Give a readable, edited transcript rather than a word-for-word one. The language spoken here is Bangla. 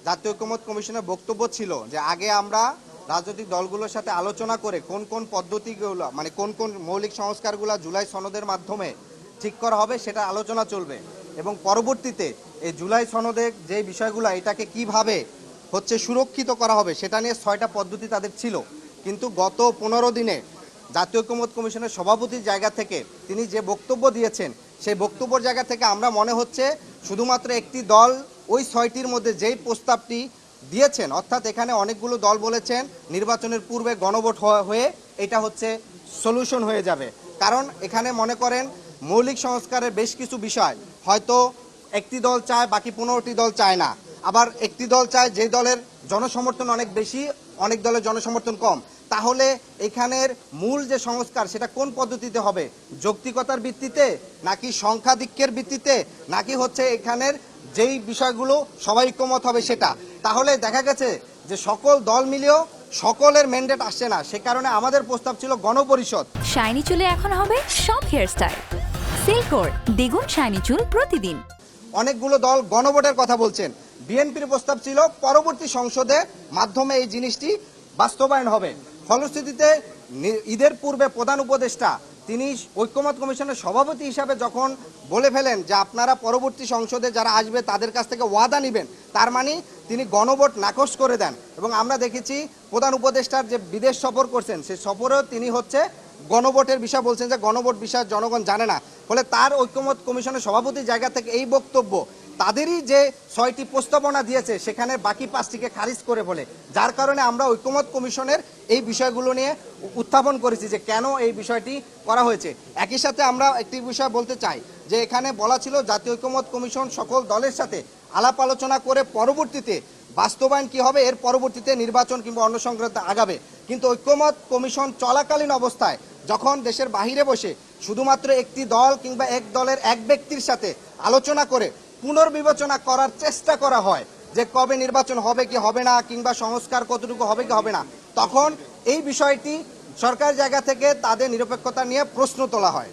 জাতীয় ঐকমত্য কমিশনের বক্তব্য ছিল যে আগে আমরা রাজনৈতিক দলগুলোর সাথে আলোচনা করে কোন কোন পদ্ধতিগুলো মানে কোন কোন মৌলিক সংস্কারগুলো জুলাই সনদের মাধ্যমে ঠিক করা হবে সেটা আলোচনা চলবে এবং পরবর্তীতে এই জুলাই সনদের যে বিষয়গুলো এটাকে কিভাবে হচ্ছে সুরক্ষিত করা হবে সেটা নিয়ে 6টা পদ্ধতি তাদের ছিল। কিন্তু গত 15 দিনে জাতীয় ঐকমত্য কমিশনের সভাপতির জায়গা থেকে তিনি যে বক্তব্য দিয়েছেন সেই বক্তব্যের জায়গা থেকে আমরা মনে হচ্ছে শুধুমাত্র একটি দল ওই 6টির মধ্যে যেই প্রস্তাবটি দিয়েছেন, অর্থাৎ এখানে অনেকগুলো দল বলেছেন নির্বাচনের পূর্বে গণভোট হয়ে এটা হচ্ছে সলিউশন হয়ে যাবে। কারণ এখানে মনে করেন মৌলিক সংস্কারের বেশ কিছু বিষয় হয়তো একটি দল চায়, বাকি 15টি দল চায় না। আবার একটি দল চায় যে দলের জনসমর্থন অনেক বেশি, অনেক দলের জনসমর্থন কম। তাহলে এখানের মূল যে সংস্কার সেটা কোন পদ্ধতিতে হবে? যৌক্তিকতার ভিত্তিতে নাকি সংখ্যাধিক্যের ভিত্তিতে নাকি হচ্ছে এখানের যেই বিষয়গুলো সবাই ঐকমত হবে সেটা? তাহলে দেখা গেছে যে সকল দল মিলেও সকলের ম্যান্ডেট আসছে না, সে কারণে আমাদের প্রস্তাব ছিল গণপরিষদ। শাইনি চুলে এখন হবে সব হেয়ারস্টাইল। সিল্কোর দ্বিগুণ শাইনি চুল প্রতিদিন। অনেকগুলো দল গণভোটের কথা বলছেন। বিএনপির প্রস্তাব ছিল পরবর্তী সংসদের মাধ্যমে এই জিনিসটি বাস্তবায়ন হবে। ফলশ্রুতিতে ঈদের পূর্বে প্রধান উপদেষ্টা তিনি ঐকমত্য কমিশনের সভাপতি হিসাবে যখন বলে ফেলেন যে আপনারা পরবর্তী সংসদে যারা আসবে তাদের কাছ থেকে ওয়াদা নেবেন, তার মানে তিনি গণভোট নাকচ করে দেন। এবং আমরা দেখেছি প্রধান উপদেষ্টার যে বিদেশ সফর করছেন সেই সফরেও তিনি হচ্ছে গণভোটের বিষয় বলছেন যে গণভোট বিষয় জনগণ জানে না। ফলে তার ঐকমত্য কমিশনের সভাপতির জায়গা থেকে এই বক্তব্য তাদেরই যে 6টি প্রস্তাবনা দিয়েছে সেখানে বাকি 5টিকে খারিজ করে বলে, যার কারণে আমরা ঐকমত্য কমিশনের এই বিষয়গুলো নিয়ে উত্থাপন করেছি যে কেন এই বিষয়টি করা হয়েছে। একই সাথে আমরা একটি বিষয় বলতে চাই যে এখানে বলা ছিল জাতীয় ঐকমত্য কমিশন সকল দলের সাথে আলাপ আলোচনা করে পরবর্তীতে বাস্তবায়ন কি হবে এর পরবর্তীতে নির্বাচন কিংবা অন্য সংক্রান্ত আগাবে। কিন্তু ঐকমত্য কমিশন চলাকালীন অবস্থায় যখন দেশের বাহিরে বসে শুধুমাত্র একটি দল কিংবা এক দলের এক ব্যক্তির সাথে আলোচনা করে পুনর্বিবেচনা করার চেষ্টা করা হয় যে কবে নির্বাচন হবে কি হবে না কিংবা সংস্কার কতটুকু হবে কি হবে না, তখন এই বিষয়টি সরকার জায়গা থেকে তাদের নিরপেক্ষতা নিয়ে প্রশ্ন তোলা হয়।